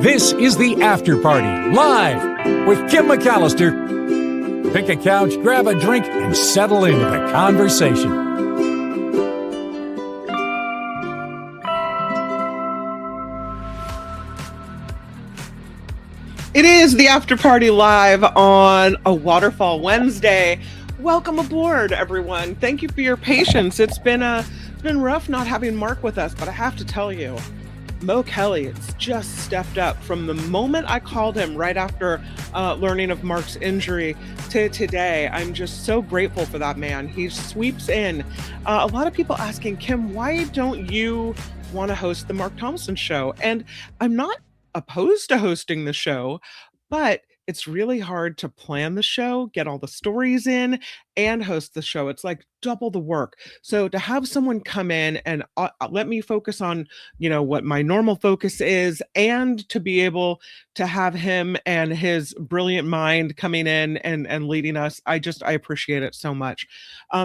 This is the After Party, live with Kim McAllister. Pick a couch, grab a drink, and settle into the conversation. It is the After Party live on a Waterfall Wednesday. Welcome aboard, everyone. Thank you for your patience. It's been rough not having Mark with us, but I have to tell you, Mo Kelly has just stepped up from the moment I called him right after learning of Mark's injury to today. I'm just so grateful for that man. He sweeps in. A lot of people asking, Kim, why don't you want to host the Mark Thompson show? And I'm not opposed to hosting the show, but it's really hard to plan the show, get all the stories in, and host the show. It's like double the work. So to have someone come in and let me focus on, what my normal focus is, and to be able to have him and his brilliant mind coming in and leading us, I appreciate it so much.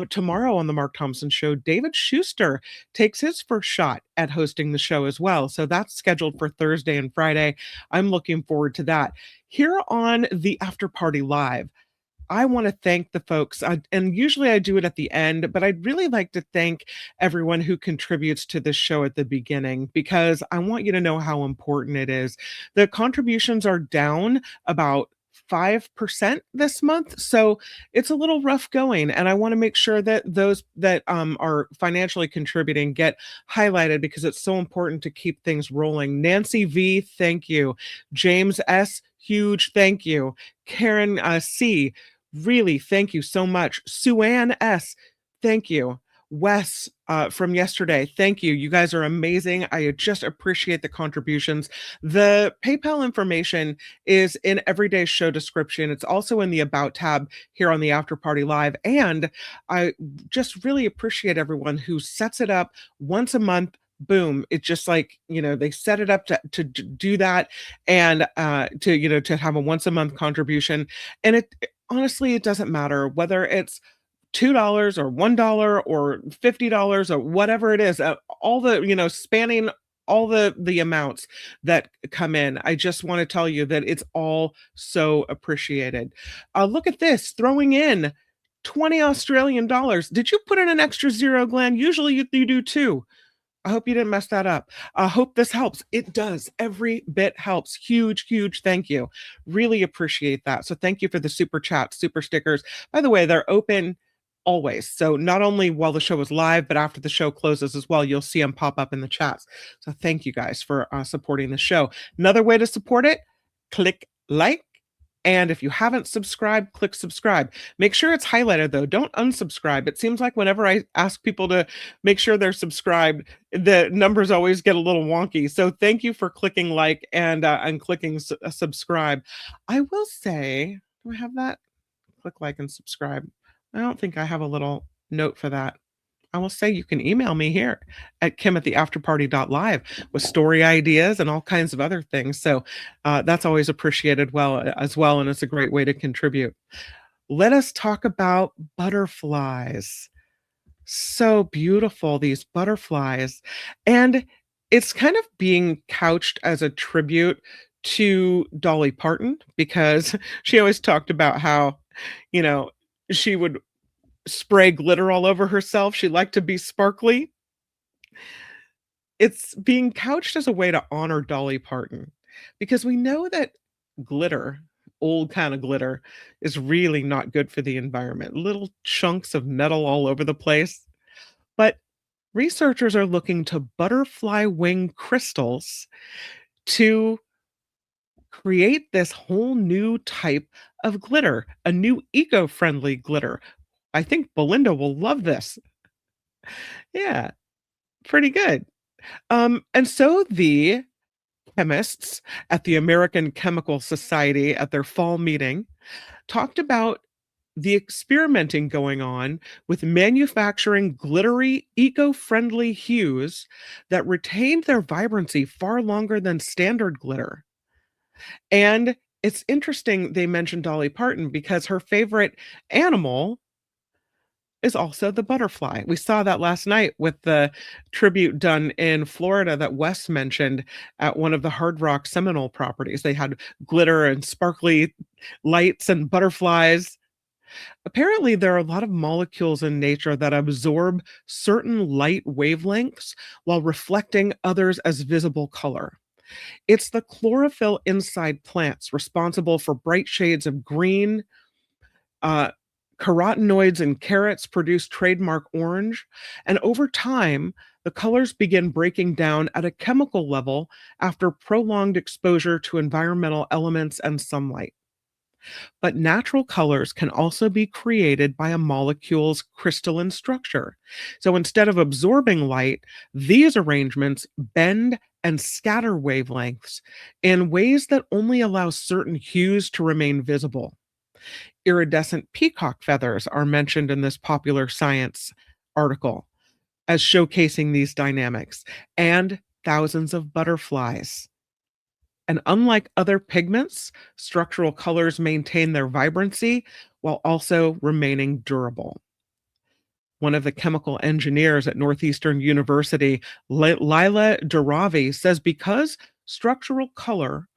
Tomorrow on the Mark Thompson show, David Schuster takes his first shot at hosting the show as well. So that's scheduled for Thursday and Friday. I'm looking forward to that. Here on the After Party Live, I want to thank the folks, and usually I do it at the end, but I'd really like to thank everyone who contributes to this show at the beginning, because I want you to know how important it is. The contributions are down about 5% this month, so it's a little rough going, and I want to make sure that those that are financially contributing get highlighted, because it's so important to keep things rolling. Nancy V, thank you. James S, huge thank you. Karen C, really thank you so much. Sue-Ann S, thank you. Wes from yesterday, thank you. You guys are amazing. I just appreciate the contributions. The PayPal information is in everyday's show description. It's also in the About tab here on the After Party Live. And I just really appreciate everyone who sets it up once a month. Boom. It's just like, they set it up to do that, and to have a once a month contribution. And honestly, it doesn't matter whether it's $2 or $1 or $50 or whatever it is, all the, spanning all the amounts that come in. I just want to tell you that it's all so appreciated. Look at this, throwing in 20 Australian dollars. Did you put in an extra zero, Glenn? Usually you do too. I hope you didn't mess that up. I hope this helps. It does. Every bit helps. Huge, huge thank you. Really appreciate that. So thank you for the super chats, super stickers. By the way, they're open always. So not only while the show is live, but after the show closes as well, you'll see them pop up in the chats. So thank you guys for supporting the show. Another way to support it, click like. And if you haven't subscribed, click subscribe. Make sure it's highlighted, though. Don't unsubscribe. It seems like whenever I ask people to make sure they're subscribed, the numbers always get a little wonky. So thank you for clicking like and clicking subscribe. I will say, do I have that? Click like and subscribe. I don't think I have a little note for that. I will say you can email me here at kim@theafterparty.live with story ideas and all kinds of other things. So that's always appreciated as well. And it's a great way to contribute. Let us talk about butterflies. So beautiful, these butterflies. And it's kind of being couched as a tribute to Dolly Parton, because she always talked about how, she would spray glitter all over herself. She liked to be sparkly. It's being couched as a way to honor Dolly Parton, because we know that glitter, old kind of glitter, is really not good for the environment. Little chunks of metal all over the place. But researchers are looking to butterfly wing crystals to create this whole new type of glitter, a new eco-friendly glitter. I think Belinda will love this. Yeah, pretty good. And so the chemists at the American Chemical Society at their fall meeting talked about the experimenting going on with manufacturing glittery, eco-friendly hues that retained their vibrancy far longer than standard glitter. And it's interesting they mentioned Dolly Parton, because her favorite animal is also the butterfly. We saw that last night with the tribute done in Florida that Wes mentioned at one of the Hard Rock Seminole properties. They had glitter and sparkly lights and butterflies. Apparently, there are a lot of molecules in nature that absorb certain light wavelengths while reflecting others as visible color. It's the chlorophyll inside plants responsible for bright shades of green. Uh, Carotenoids in carrots produce trademark orange. And over time, the colors begin breaking down at a chemical level after prolonged exposure to environmental elements and sunlight. But natural colors can also be created by a molecule's crystalline structure. So instead of absorbing light, these arrangements bend and scatter wavelengths in ways that only allow certain hues to remain visible. Iridescent peacock feathers are mentioned in this popular science article as showcasing these dynamics, and thousands of butterflies. And unlike other pigments, structural colors maintain their vibrancy while also remaining durable. One of the chemical engineers at Northeastern University, Lila Daravi, says because structural color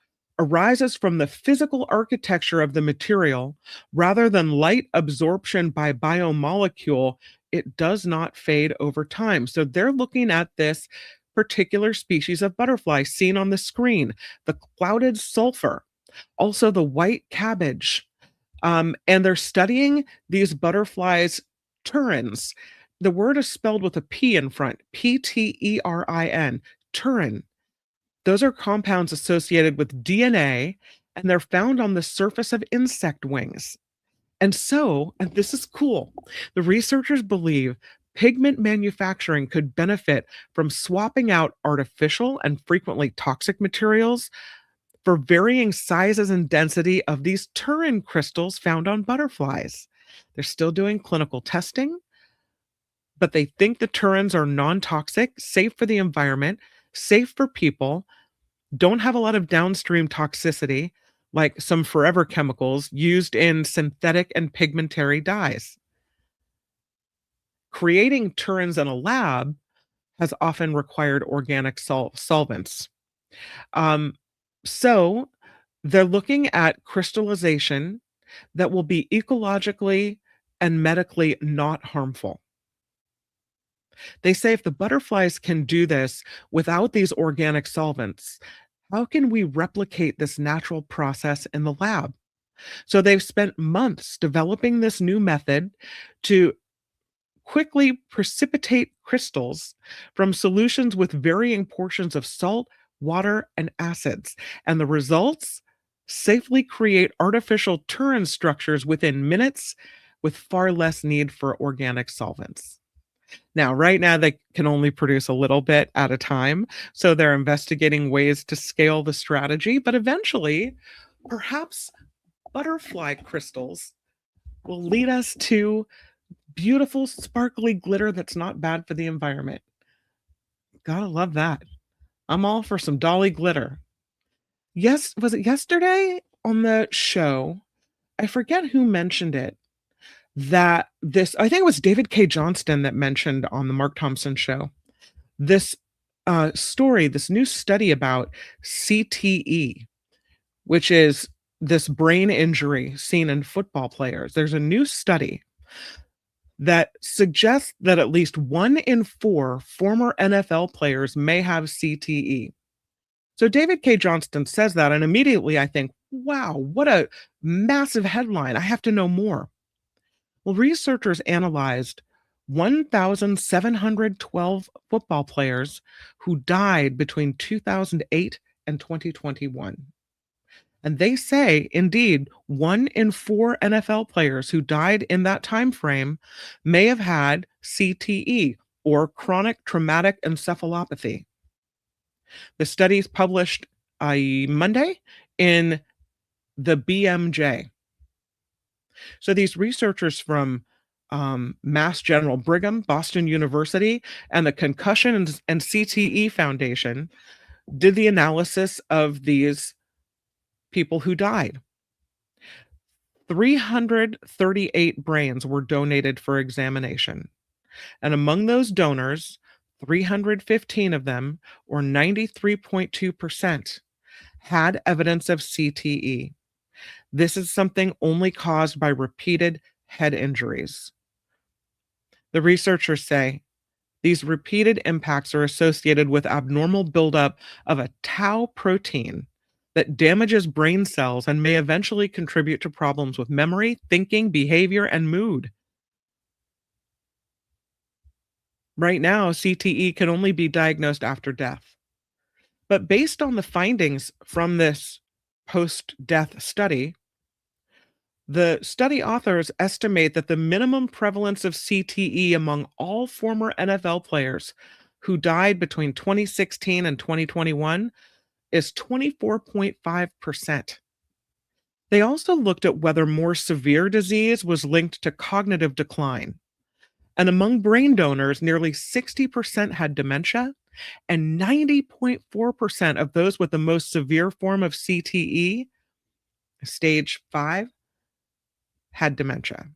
arises from the physical architecture of the material rather than light absorption by biomolecule, it does not fade over time. So they're looking at this particular species of butterfly seen on the screen, the clouded sulfur, also the white cabbage. And they're studying these butterflies' turins. The word is spelled with a P in front, Pterin, turin. Those are compounds associated with DNA, and they're found on the surface of insect wings. And so, and this is cool, the researchers believe pigment manufacturing could benefit from swapping out artificial and frequently toxic materials for varying sizes and density of these turin crystals found on butterflies. They're still doing clinical testing, but they think the turins are non-toxic, safe for the environment, safe for people, don't have a lot of downstream toxicity, like some forever chemicals used in synthetic and pigmentary dyes. Creating turins in a lab has often required organic solvents. Um, so they're looking at crystallization that will be ecologically and medically not harmful. They say if the butterflies can do this without these organic solvents, how can we replicate this natural process in the lab? So they've spent months developing this new method to quickly precipitate crystals from solutions with varying portions of salt, water, and acids. And the results safely create artificial turin structures within minutes with far less need for organic solvents. Now, right now, they can only produce a little bit at a time. So they're investigating ways to scale the strategy. But eventually, perhaps butterfly crystals will lead us to beautiful, sparkly glitter that's not bad for the environment. Gotta love that. I'm all for some Dolly glitter. Yes, was it yesterday on the show? I forget who mentioned it. That this, I think it was David K. Johnston that mentioned on the Mark Thompson show, this story, this new study about CTE, which is this brain injury seen in football players. There's a new study that suggests that at least 1 in 4 former NFL players may have CTE. So David K. Johnston says that, and immediately I think, wow, what a massive headline. I have to know more. Well, researchers analyzed 1,712 football players who died between 2008 and 2021. And they say, indeed, 1 in 4 NFL players who died in that time frame may have had CTE, or chronic traumatic encephalopathy. The study is published Monday in the BMJ. So these researchers from Mass General Brigham, Boston University, and the Concussion and CTE Foundation did the analysis of these people who died. 338 brains were donated for examination. And among those donors, 315 of them, or 93.2%, had evidence of CTE. This is something only caused by repeated head injuries. The researchers say these repeated impacts are associated with abnormal buildup of a tau protein that damages brain cells and may eventually contribute to problems with memory, thinking, behavior, and mood. Right now, CTE can only be diagnosed after death. But based on the findings from this post-death study, the study authors estimate that the minimum prevalence of CTE among all former NFL players who died between 2016 and 2021 is 24.5%. They also looked at whether more severe disease was linked to cognitive decline. And among brain donors, nearly 60% had dementia, and 90.4% of those with the most severe form of CTE, stage 5, had dementia.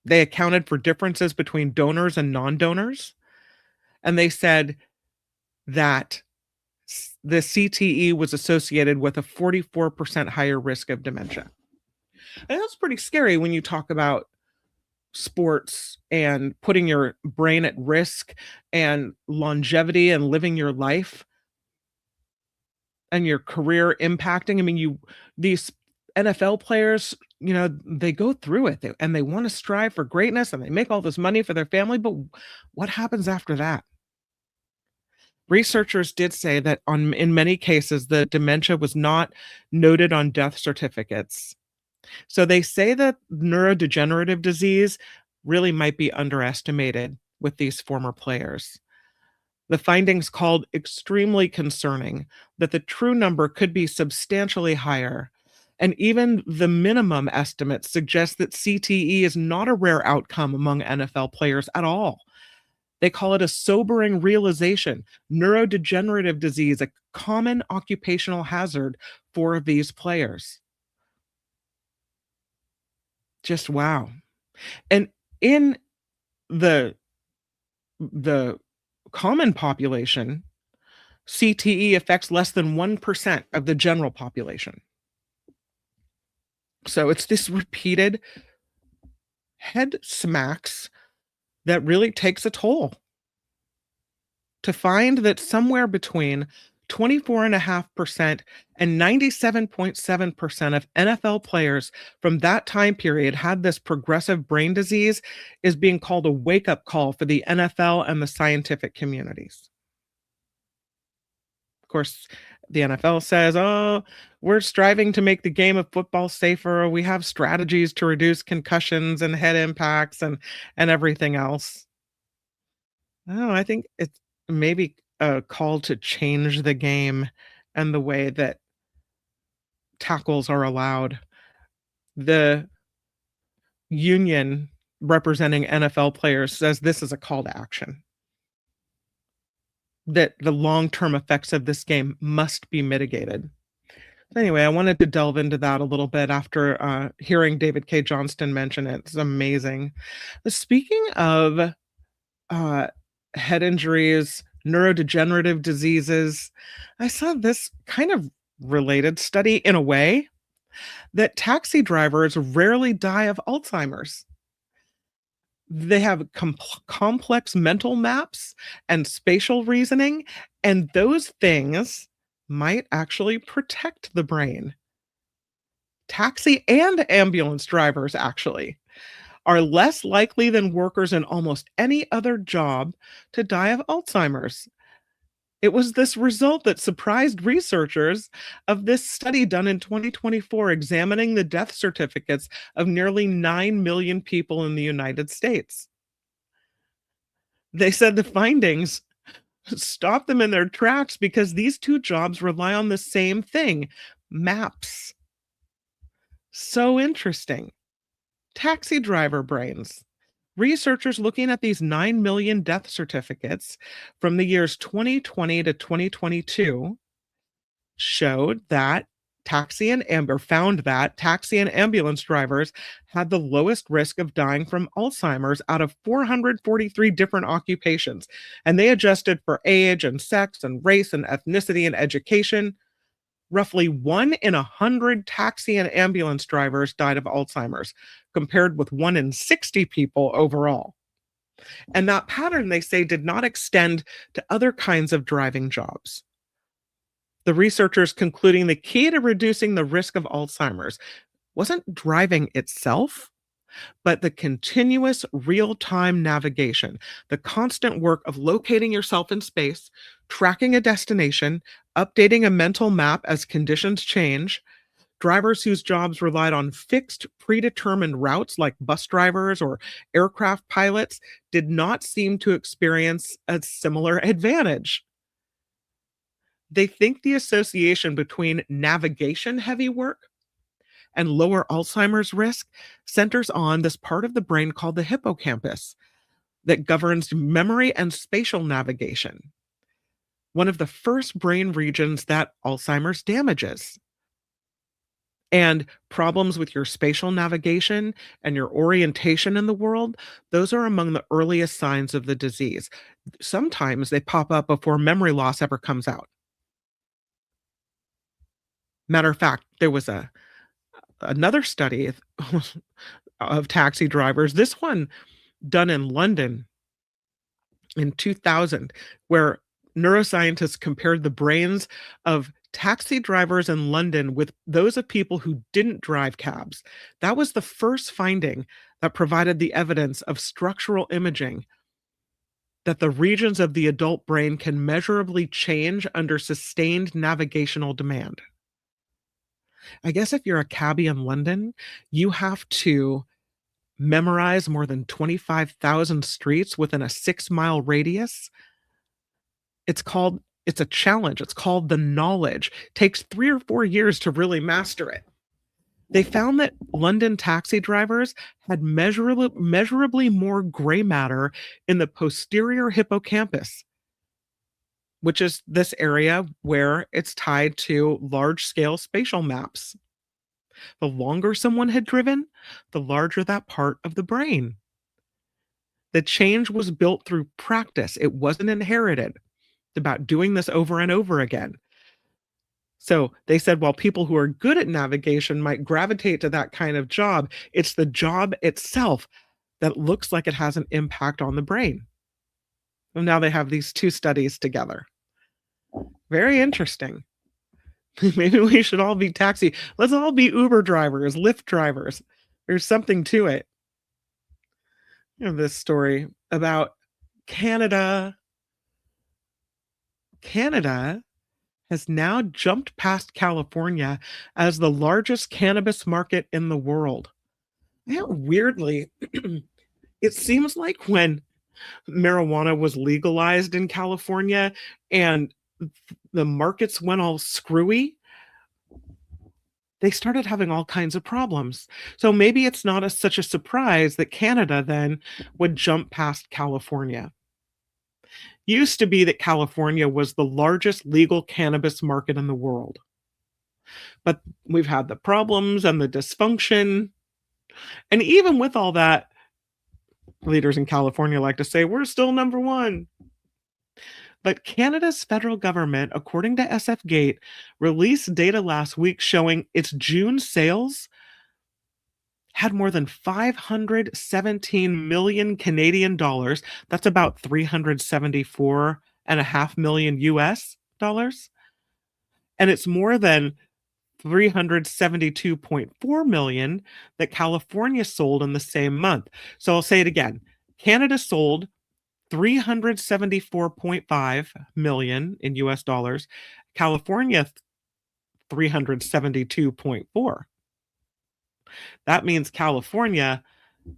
They accounted for differences between donors and non-donors, and they said that the CTE was associated with a 44% higher risk of dementia. And that's pretty scary when you talk about sports and putting your brain at risk and longevity and living your life and your career impacting. I mean, these NFL players, they go through it and they want to strive for greatness and they make all this money for their family. But what happens after that? Researchers did say that in many cases, the dementia was not noted on death certificates. So they say that neurodegenerative disease really might be underestimated with these former players. The findings called extremely concerning that the true number could be substantially higher. And even the minimum estimates suggest that CTE is not a rare outcome among NFL players at all. They call it a sobering realization. Neurodegenerative disease, a common occupational hazard for these players. Just wow. And in the common population, CTE affects less than 1% of the general population. So it's this repeated head smacks that really takes a toll. To find that somewhere between 24.5% and 97.7% of NFL players from that time period had this progressive brain disease is being called a wake-up call for the NFL and the scientific communities. Of course, the NFL says, oh, we're striving to make the game of football safer. We have strategies to reduce concussions and head impacts and everything else. Oh, I think it's maybe a call to change the game and the way that tackles are allowed. The union representing NFL players says this is a call to action, that the long-term effects of this game must be mitigated. Anyway, I wanted to delve into that a little bit after hearing David K. Johnston mention it. It's amazing. Speaking of head injuries, neurodegenerative diseases, I saw this kind of related study in a way that taxi drivers rarely die of Alzheimer's. They have complex mental maps and spatial reasoning, and those things might actually protect the brain. Taxi and ambulance drivers, actually, are less likely than workers in almost any other job to die of Alzheimer's. It was this result that surprised researchers of this study done in 2024, examining the death certificates of nearly 9 million people in the United States. They said the findings stopped them in their tracks because these two jobs rely on the same thing, maps. So interesting. Taxi driver brains. Researchers looking at these 9 million death certificates from the years 2020 to 2022 showed that found that taxi and ambulance drivers had the lowest risk of dying from Alzheimer's out of 443 different occupations. And they adjusted for age and sex and race and ethnicity and education. Roughly 1 in 100 taxi and ambulance drivers died of Alzheimer's, compared with 1 in 60 people overall. And that pattern, they say, did not extend to other kinds of driving jobs. The researchers concluding the key to reducing the risk of Alzheimer's wasn't driving itself, but the continuous real-time navigation, the constant work of locating yourself in space, tracking a destination, updating a mental map as conditions change. Drivers whose jobs relied on fixed, predetermined routes, like bus drivers or aircraft pilots, did not seem to experience a similar advantage. They think the association between navigation-heavy work and lower Alzheimer's risk centers on this part of the brain called the hippocampus that governs memory and spatial navigation, one of the first brain regions that Alzheimer's damages. And problems with your spatial navigation and your orientation in the world, those are among the earliest signs of the disease. Sometimes they pop up before memory loss ever comes out. Matter of fact, there was another study of taxi drivers, this one done in London in 2000, where neuroscientists compared the brains of taxi drivers in London with those of people who didn't drive cabs. That was the first finding that provided the evidence of structural imaging that the regions of the adult brain can measurably change under sustained navigational demand. I guess if you're a cabbie in London, you have to memorize more than 25,000 streets within a 6-mile radius. It's a challenge. It's called the knowledge. It takes 3 or 4 years to really master it. They found that London taxi drivers had measurably more gray matter in the posterior hippocampus, which is this area where it's tied to large-scale spatial maps. The longer someone had driven, the larger that part of the brain. The change was built through practice. It wasn't inherited. It's about doing this over and over again. So they said while people who are good at navigation might gravitate to that kind of job, it's the job itself that looks like it has an impact on the brain. And now they have these two studies together. Very interesting. Maybe we should all be taxi. Let's all be Uber drivers, Lyft drivers. There's something to it. You know, this story about Canada. Canada has now jumped past California as the largest cannabis market in the world. Yeah, weirdly, it seems like when marijuana was legalized in California and the markets went all screwy, they started having all kinds of problems. So maybe it's not such a surprise that Canada then would jump past California. Used to be that California was the largest legal cannabis market in the world. But we've had the problems and the dysfunction. And even with all that, leaders in California like to say, we're still number one. But Canada's federal government, according to SF Gate, released data last week showing its June sales had more than 517 million Canadian dollars. That's about 374.5 million US dollars. And it's more than 372.4 million that California sold in the same month. So I'll say it again. Canada sold 374.5 million in US dollars. California 372.4. That means California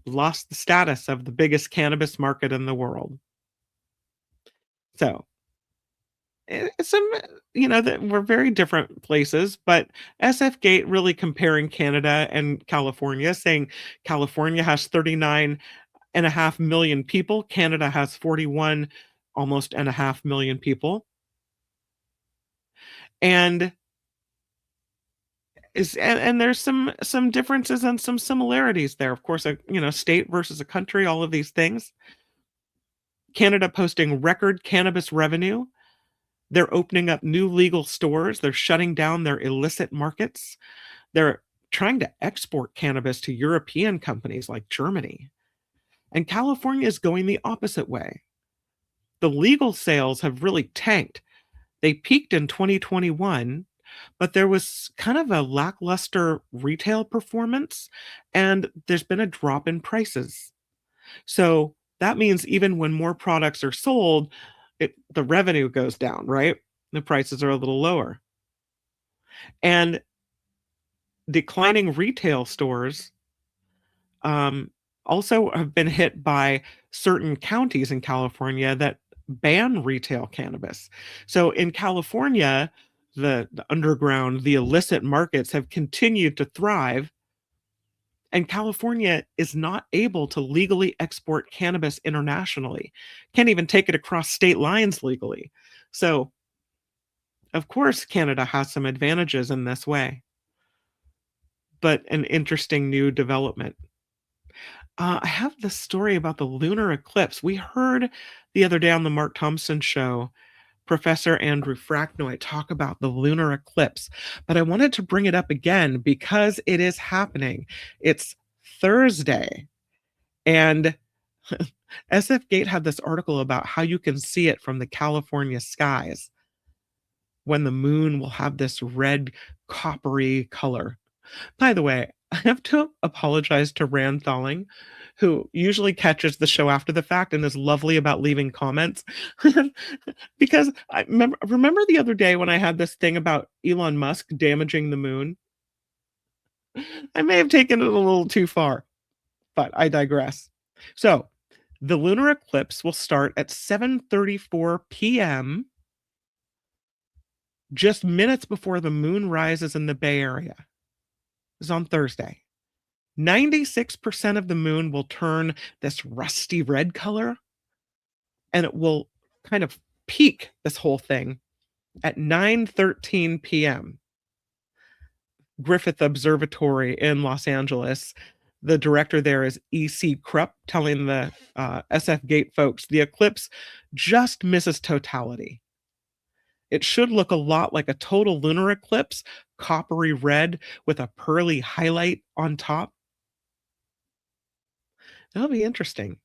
lost the status of the biggest cannabis market in the world. So it's we're very different places, but SF Gate really comparing Canada and California, saying California has 39.5 million people. Canada has 41 almost and a half million people. And And there's some differences and some similarities there. Of course, state versus a country, all of these things. Canada posting record cannabis revenue. They're opening up new legal stores. They're shutting down their illicit markets. They're trying to export cannabis to European companies like Germany. And California is going the opposite way. The legal sales have really tanked. They peaked in 2021, but there was kind of a lackluster retail performance, and there's been a drop in prices. So that means even when more products are sold, the revenue goes down, right? The prices are a little lower. And declining retail stores also have been hit by certain counties in California that ban retail cannabis. So in California, the underground, the illicit markets have continued to thrive. And California is not able to legally export cannabis internationally. Can't even take it across state lines legally. So, of course, Canada has some advantages in this way. But an interesting new development. I have this story about the lunar eclipse. We heard the other day on the Mark Thompson show, Professor Andrew Fracknoy talk about the lunar eclipse, but I wanted to bring it up again because it is happening. It's Thursday, and SF Gate had this article about how you can see it from the California skies when the moon will have this red, coppery color. By the way, I have to apologize to Rand Thalling, who usually catches the show after the fact and is lovely about leaving comments. Because I remember the other day when I had this thing about Elon Musk damaging the moon? I may have taken it a little too far, but I digress. So, the lunar eclipse will start at 7:34 p.m., just minutes before the moon rises in the Bay Area. This is on Thursday. 96% of the moon will turn this rusty red color, and it will kind of peak this whole thing at 9:13 p.m. Griffith Observatory in Los Angeles. The director there is E.C. Krupp, telling the SF Gate folks the eclipse just misses totality. It should look a lot like a total lunar eclipse, coppery red with a pearly highlight on top. That'll be interesting.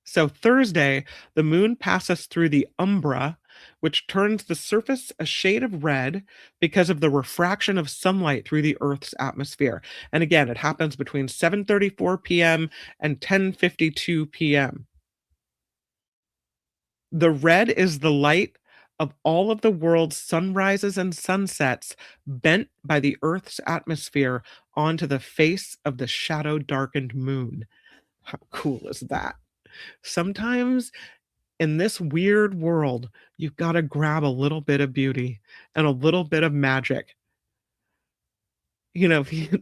So Thursday, the moon passes through the umbra, which turns the surface a shade of red because of the refraction of sunlight through the Earth's atmosphere. And again, it happens between 7:34 p.m. and 10:52 p.m. The red is the light of all of the world's sunrises and sunsets bent by the Earth's atmosphere onto the face of the shadow-darkened moon. How cool is that? Sometimes in this weird world, you've got to grab a little bit of beauty and a little bit of magic. If you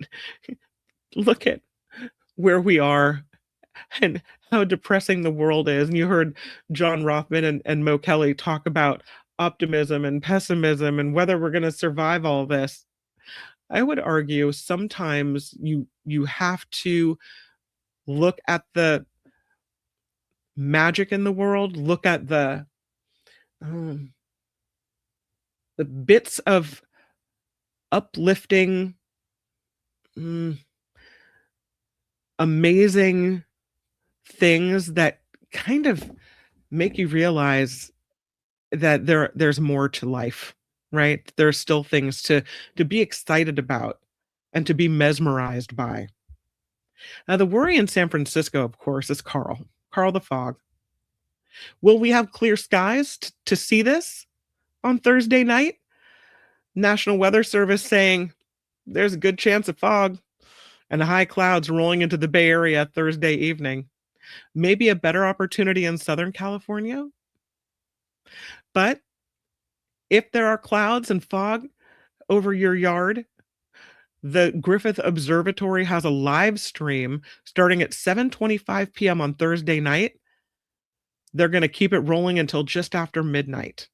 look at where we are and how depressing the world is, and you heard John Rothman and Mo Kelly talk about optimism and pessimism and whether we're going to survive all this. I would argue sometimes you have to look at the magic in the world, look at the bits of uplifting, amazing things that kind of make you realize that there's more to life, right? There's still things to be excited about and to be mesmerized by. Now, the worry in San Francisco, of course, is Carl the Fog. Will we have clear skies to see this on Thursday night? National Weather Service saying there's a good chance of fog and high clouds rolling into the Bay Area Thursday evening. Maybe a better opportunity in Southern California. But if there are clouds and fog over your yard, the Griffith Observatory has a live stream starting at 7:25 p.m. on Thursday night. They're going to keep it rolling until just after midnight.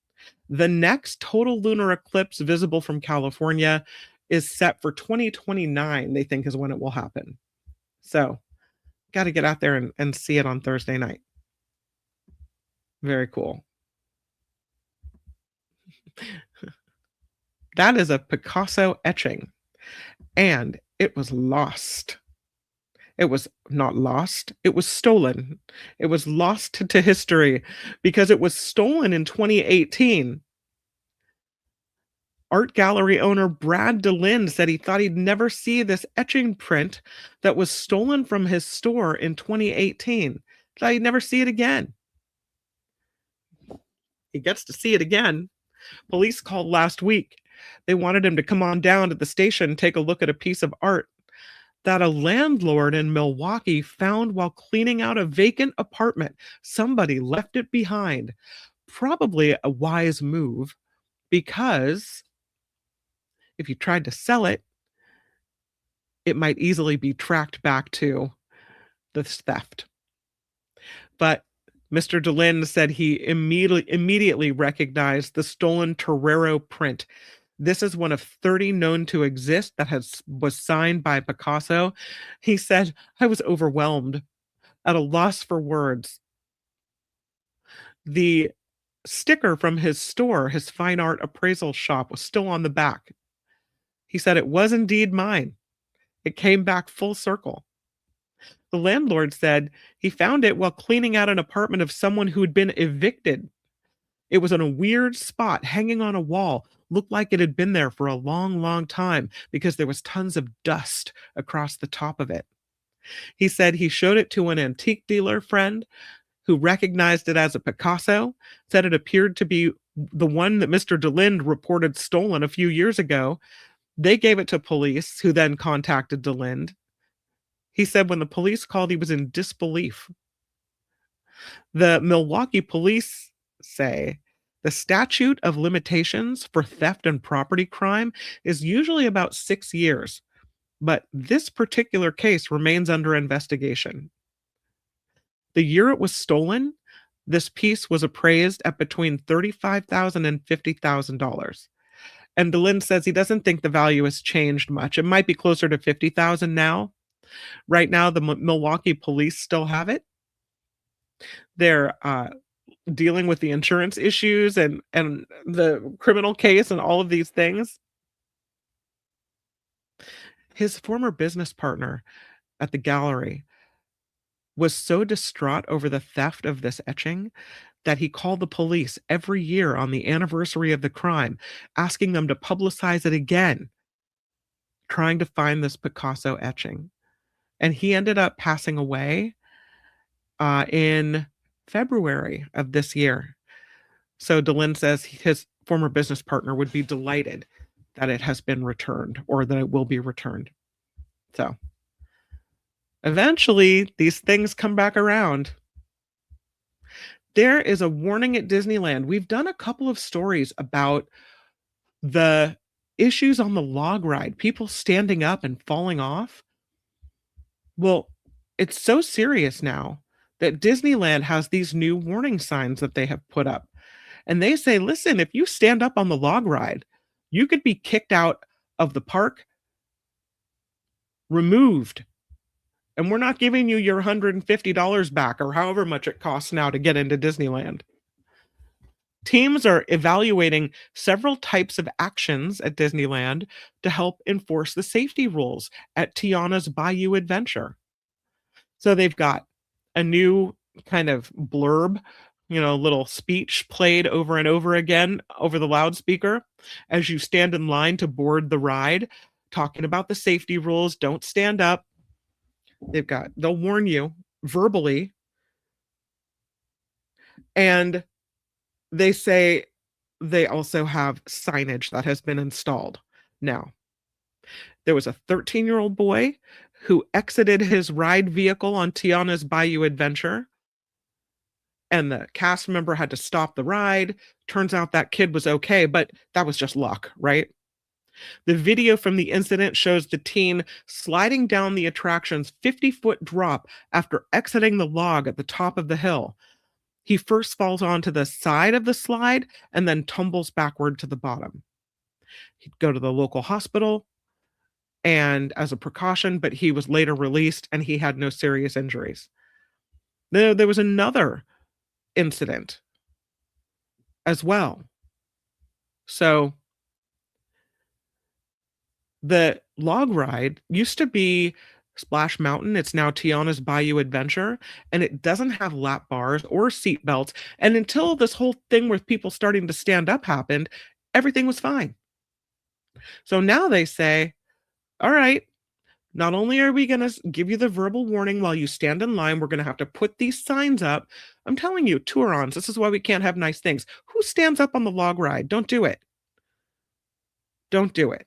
The next total lunar eclipse visible from California is set for 2029, they think is when it will happen. So got to get out there and see it on Thursday night. Very cool. That is a Picasso etching, and it was lost. It was not lost, it was stolen. It was lost to history because it was stolen in 2018. Art gallery owner Brad DeLinde said he thought he'd never see this etching print that was stolen from his store in 2018. Thought he'd never see it again. He gets to see it again. Police called last week. They wanted him to come on down to the station and take a look at a piece of art that a landlord in Milwaukee found while cleaning out a vacant apartment. Somebody left it behind. Probably a wise move, because if you tried to sell it, it might easily be tracked back to this theft. But Mr. DeLinde said he immediately recognized the stolen Torero print. This is one of 30 known to exist that was signed by Picasso. He said, I was overwhelmed, at a loss for words. The sticker from his store, his fine art appraisal shop, was still on the back. He said, it was indeed mine. It came back full circle. The landlord said he found it while cleaning out an apartment of someone who had been evicted. It was in a weird spot, hanging on a wall. Looked like it had been there for a long, long time because there was tons of dust across the top of it. He said he showed it to an antique dealer friend who recognized it as a Picasso, said it appeared to be the one that Mr. DeLinde reported stolen a few years ago. They gave it to police, who then contacted DeLinde. He said when the police called, he was in disbelief. The Milwaukee police say the statute of limitations for theft and property crime is usually about 6 years, but this particular case remains under investigation. The year it was stolen, this piece was appraised at between $35,000 and $50,000. And DeLinde says he doesn't think the value has changed much. It might be closer to $50,000 now. Right now, the Milwaukee police still have it. They're dealing with the insurance issues and the criminal case and all of these things. His former business partner at the gallery was so distraught over the theft of this etching that he called the police every year on the anniversary of the crime, asking them to publicize it again, trying to find this Picasso etching. And he ended up passing away in February of this year. So DeLinde says his former business partner would be delighted that it has been returned, or that it will be returned. So eventually these things come back around. There is a warning at Disneyland. We've done a couple of stories about the issues on the log ride, people standing up and falling off. Well, it's so serious now that Disneyland has these new warning signs that they have put up. And they say, listen, if you stand up on the log ride, you could be kicked out of the park, removed. And we're not giving you your $150 back, or however much it costs now to get into Disneyland. Teams are evaluating several types of actions at Disneyland to help enforce the safety rules at Tiana's Bayou Adventure. So they've got a new kind of blurb, little speech played over and over again over the loudspeaker as you stand in line to board the ride, talking about the safety rules. Don't stand up. They'll warn you verbally. And they say they also have signage that has been installed. Now, there was a 13-year-old boy who exited his ride vehicle on Tiana's Bayou Adventure, and the cast member had to stop the ride. Turns out that kid was okay, but that was just luck, right? The video from the incident shows the teen sliding down the attraction's 50-foot drop after exiting the log at the top of the hill. He first falls onto the side of the slide and then tumbles backward to the bottom. He'd go to the local hospital. and as a precaution, but he was later released and he had no serious injuries. There was another incident as well. So the log ride used to be Splash Mountain. It's now Tiana's Bayou Adventure, and it doesn't have lap bars or seat belts. And until this whole thing with people starting to stand up happened, everything was fine. So now they say, all right, not only are we going to give you the verbal warning while you stand in line, we're going to have to put these signs up. I'm telling you, Tourons, this is why we can't have nice things. Who stands up on the log ride? Don't do it. Don't do it.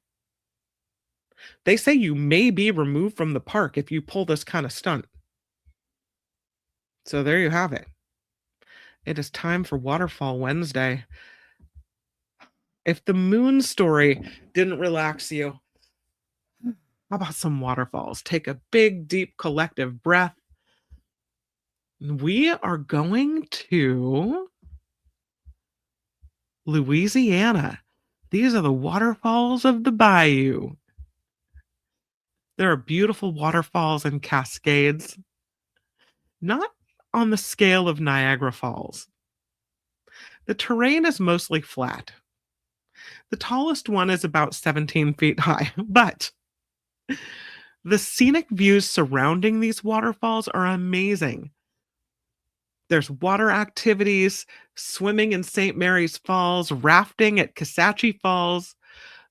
They say you may be removed from the park if you pull this kind of stunt. So there you have it. It is time for Waterfall Wednesday. If the moon story didn't relax you, how about some waterfalls? Take a big, deep, collective breath. We are going to Louisiana. These are the waterfalls of the bayou. There are beautiful waterfalls and cascades, not on the scale of Niagara Falls. The terrain is mostly flat. The tallest one is about 17 feet high, but the scenic views surrounding these waterfalls are amazing. There's water activities, swimming in St. Mary's Falls, rafting at Kisatchie Falls.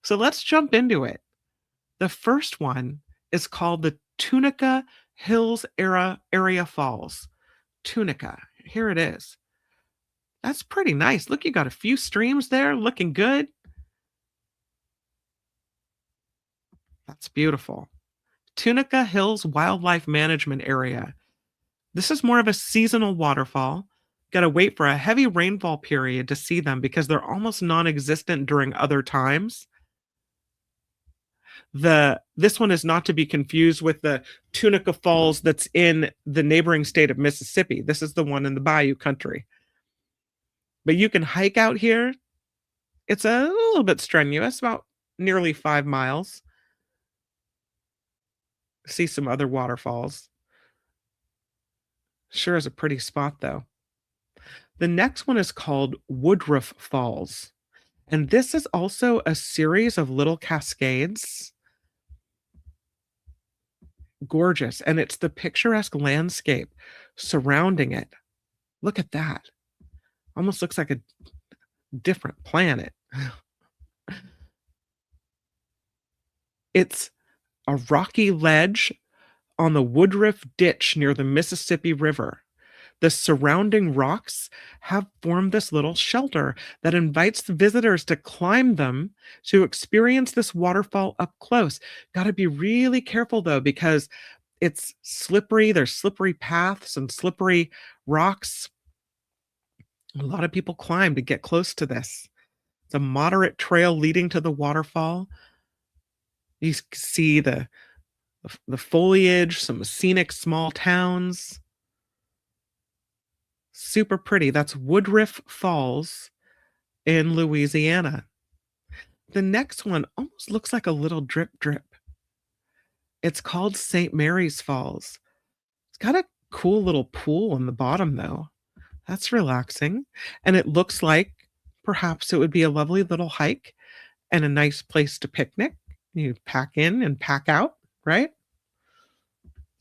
So let's jump into it. The first one is called the Tunica Hills Area Falls. Tunica. Here it is. That's pretty nice. Look, you got a few streams there looking good. That's beautiful. Tunica Hills Wildlife Management Area. This is more of a seasonal waterfall. Got to wait for a heavy rainfall period to see them because they're almost non-existent during other times. This one is not to be confused with the Tunica Falls that's in the neighboring state of Mississippi. This is the one in the Bayou country. But you can hike out here. It's a little bit strenuous, about nearly 5 miles. See some other waterfalls. Sure is a pretty spot, though. The next one is called Woodruff Falls. And this is also a series of little cascades. Gorgeous. And it's the picturesque landscape surrounding it. Look at that. Almost looks like a different planet. It's a rocky ledge on the Woodruff Ditch near the Mississippi River. The surrounding rocks have formed this little shelter that invites the visitors to climb them to experience this waterfall up close. Got to be really careful, though, because it's slippery. There's slippery paths and slippery rocks. A lot of people climb to get close to this. It's a moderate trail leading to the waterfall. You see the foliage, some scenic small towns. Super pretty. That's Woodruff Falls in Louisiana. The next one almost looks like a little drip. It's called St. Mary's Falls. It's got a cool little pool on the bottom, though. That's relaxing. And it looks like perhaps it would be a lovely little hike and a nice place to picnic. You pack in and pack out, right?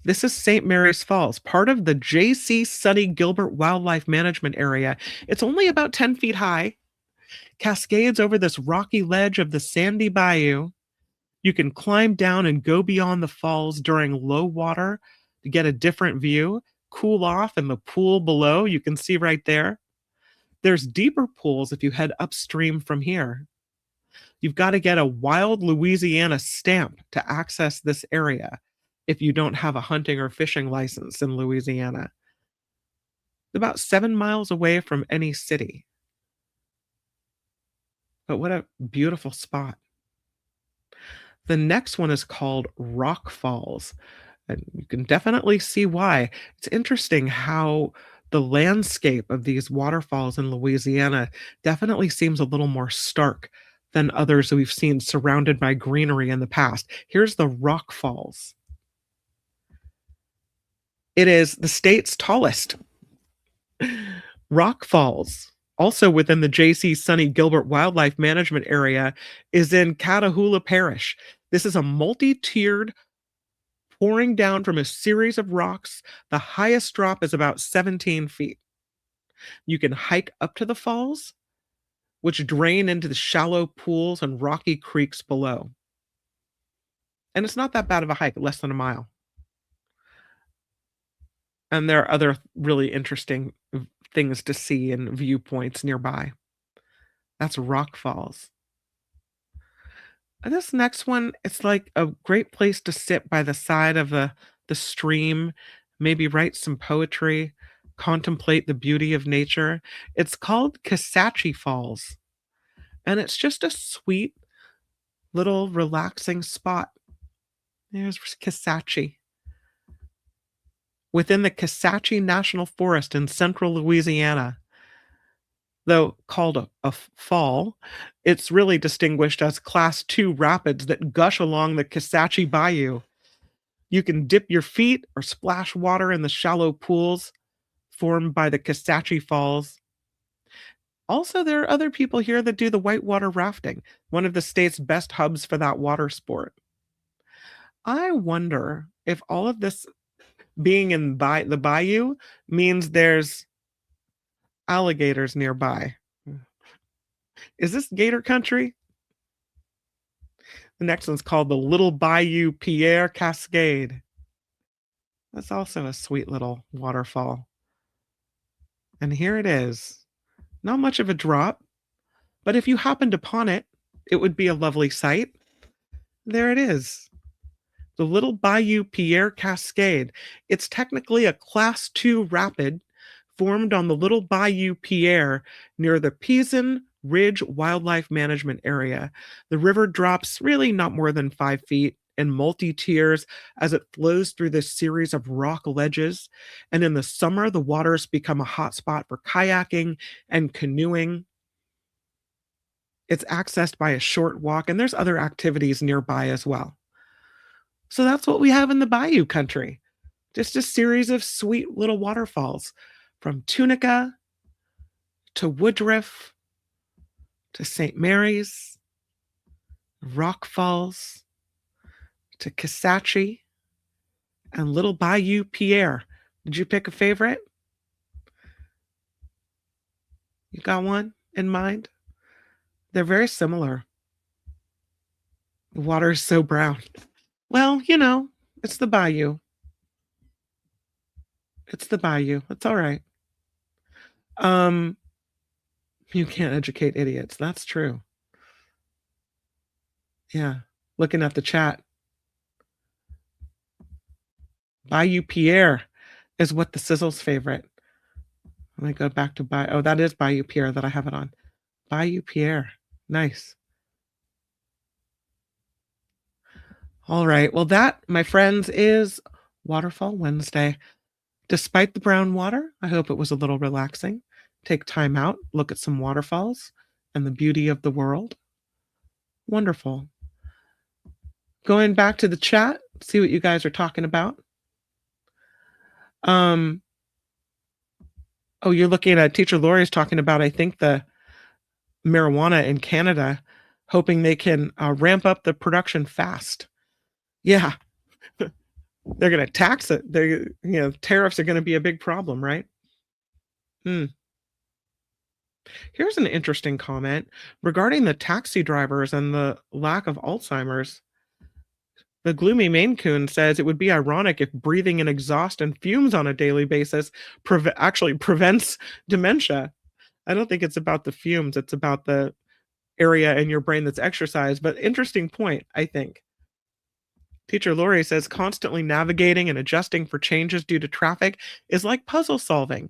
This is St. Mary's Falls, part of the J.C. Sonny Gilbert Wildlife Management Area. It's only about 10 feet high, cascades over this rocky ledge of the sandy bayou. You can climb down and go beyond the falls during low water to get a different view, cool off in the pool below. You can see right there. There's deeper pools if you head upstream from here. You've got to get a Wild Louisiana stamp to access this area if you don't have a hunting or fishing license in Louisiana. It's about 7 miles away from any city. But what a beautiful spot. The next one is called Rock Falls. And you can definitely see why. It's interesting how the landscape of these waterfalls in Louisiana definitely seems a little more stark than others that we've seen surrounded by greenery in the past. Here's the Rock Falls. It is the state's tallest. Rock Falls, also within the J.C. Sonny Gilbert Wildlife Management Area, is in Catahoula Parish. This is a multi-tiered pouring down from a series of rocks. The highest drop is about 17 feet. You can hike up to the falls, which drain into the shallow pools and rocky creeks below. And it's not that bad of a hike, less than a mile. And there are other really interesting things to see and viewpoints nearby. That's Rock Falls. And this next one, it's like a great place to sit by the side of the stream, maybe write some poetry, contemplate the beauty of nature. It's called Kisatchie Falls. And it's just a sweet little relaxing spot. There's Kisatchie. Within the Kisatchie National Forest in central Louisiana. Though called a fall, it's really distinguished as Class 2 rapids that gush along the Kisatchie Bayou. You can dip your feet or splash water in the shallow pools formed by the Kisatchie Falls. Also, there are other people here that do the whitewater rafting, one of the state's best hubs for that water sport. I wonder if all of this being in the bayou means there's alligators nearby. Is this gator country? The next one's called the Little Bayou Pierre Cascade. That's also a sweet little waterfall. And here it is. Not much of a drop, but if you happened upon it, it would be a lovely sight. There it is. The Little Bayou Pierre Cascade. It's technically a Class 2 rapid formed on the Little Bayou Pierre near the Pizan Ridge Wildlife Management Area. The river drops really not more than 5 feet in multi-tiers as it flows through this series of rock ledges. And in the summer, the waters become a hotspot for kayaking and canoeing. It's accessed by a short walk, and there's other activities nearby as well. So that's what we have in the Bayou country. Just a series of sweet little waterfalls from Tunica to Woodruff to St. Mary's, Rock Falls to Kisatchie, and Little Bayou Pierre. Did you pick a favorite? You got one in mind? They're very similar. The water is so brown. Well, it's the bayou. It's the bayou. It's all right. You can't educate idiots. That's true. Yeah. Looking at the chat. Bayou Pierre is what the Sizzle's favorite. Let me go back to Oh, that is Bayou Pierre that I have it on. Bayou Pierre. Nice. All right. Well, that, my friends, is Waterfall Wednesday. Despite the brown water, I hope it was a little relaxing. Take time out, look at some waterfalls and the beauty of the world. Wonderful. Going back to the chat, see what you guys are talking about. Oh, you're looking at Teacher Lori's talking about, I think, the marijuana in Canada, hoping they can ramp up the production fast. Yeah. They're going to tax it. Tariffs are going to be a big problem, right? Here's an interesting comment regarding the taxi drivers and the lack of Alzheimer's. The gloomy Maine Coon says it would be ironic if breathing in exhaust and fumes on a daily basis actually prevents dementia. I don't think it's about the fumes. It's about the area in your brain that's exercised. But interesting point, I think. Teacher Lori says constantly navigating and adjusting for changes due to traffic is like puzzle solving.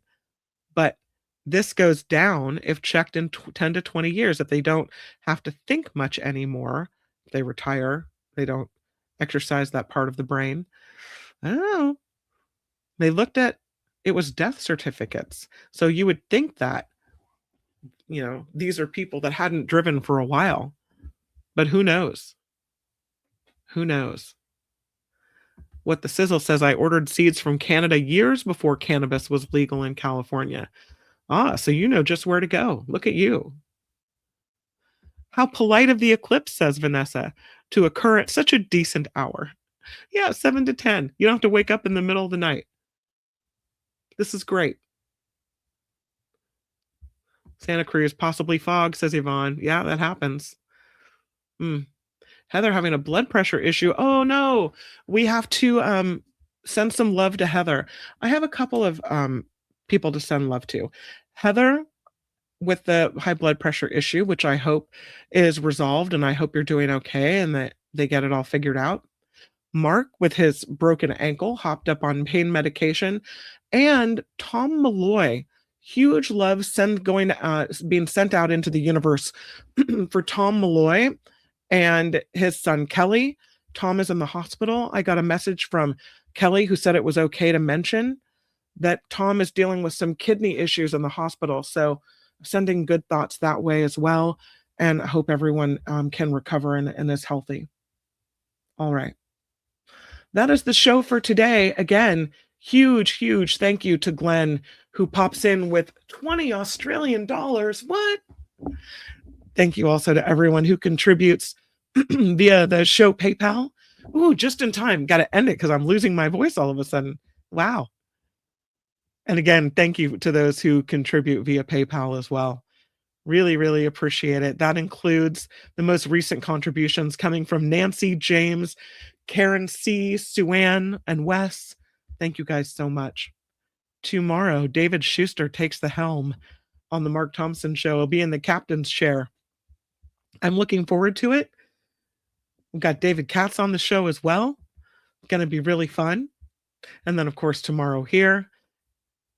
But this goes down if checked in 10 to 20 years. If they don't have to think much anymore, if they retire, they don't exercise that part of the brain. I don't know. They looked at, it was death certificates. So you would think that, these are people that hadn't driven for a while. But who knows? Who knows? What the Sizzle says, I ordered seeds from Canada years before cannabis was legal in California. So you know just where to go. Look at you. How polite of the eclipse, says Vanessa, to occur at such a decent hour. Yeah, 7 to 10. You don't have to wake up in the middle of the night. This is great. Santa Cruz, possibly fog, says Yvonne. Yeah, that happens. Heather having a blood pressure issue. Oh no, we have to send some love to Heather. I have a couple of people to send love to. Heather with the high blood pressure issue, which I hope is resolved, and I hope you're doing okay and that they get it all figured out. Mark with his broken ankle, hopped up on pain medication, and Tom Malloy, huge love being sent out into the universe for Tom Malloy and his son Kelly. Tom is in the hospital. I got a message from Kelly who said it was okay to mention that Tom is dealing with some kidney issues in the hospital. So sending good thoughts that way as well. And I hope everyone can recover and is healthy. All right. That is the show for today. Again, huge thank you to Glenn, who pops in with 20 Australian dollars. What? Thank you also to everyone who contributes via the show PayPal. Ooh, just in time. Got to end it because I'm losing my voice all of a sudden. Wow. And again, thank you to those who contribute via PayPal as well. Really appreciate it. That includes the most recent contributions coming from Nancy, James, Karen C, Suanne, and Wes. Thank you guys so much. Tomorrow, David Schuster takes the helm on the Mark Thompson Show. He'll be in the captain's chair. I'm looking forward to it. We've got David Katz on the show as well. Going to be really fun. And then, of course, tomorrow here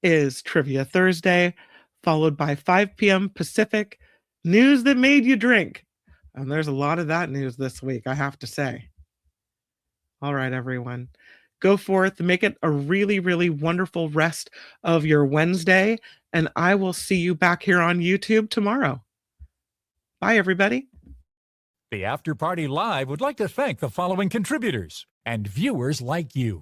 is Trivia Thursday, followed by 5 p.m. Pacific, news that made you drink. And there's a lot of that news this week, I have to say. All right, everyone. Go forth, make it a really wonderful rest of your Wednesday, and I will see you back here on YouTube tomorrow. Bye, everybody. The After Party Live would like to thank the following contributors and viewers like you.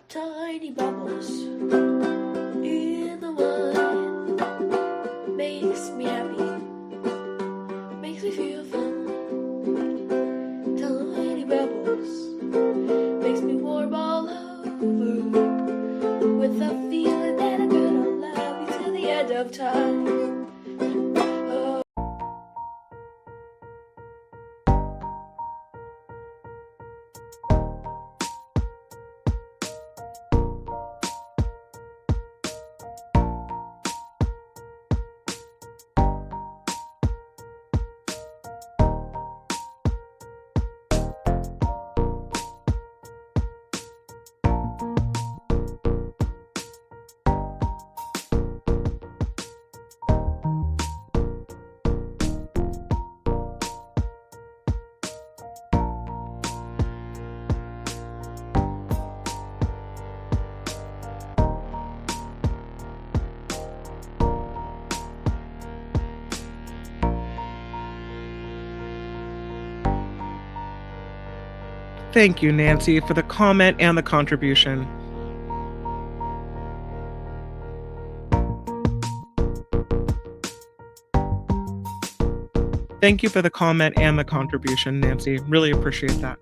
Tiny bubbles in the wine makes me happy, makes me feel fun. Tiny bubbles makes me warm all over with a feeling that I'm gonna love you till the end of time. Thank you, Nancy, for the comment and the contribution. Thank you for the comment and the contribution, Nancy. Really appreciate that.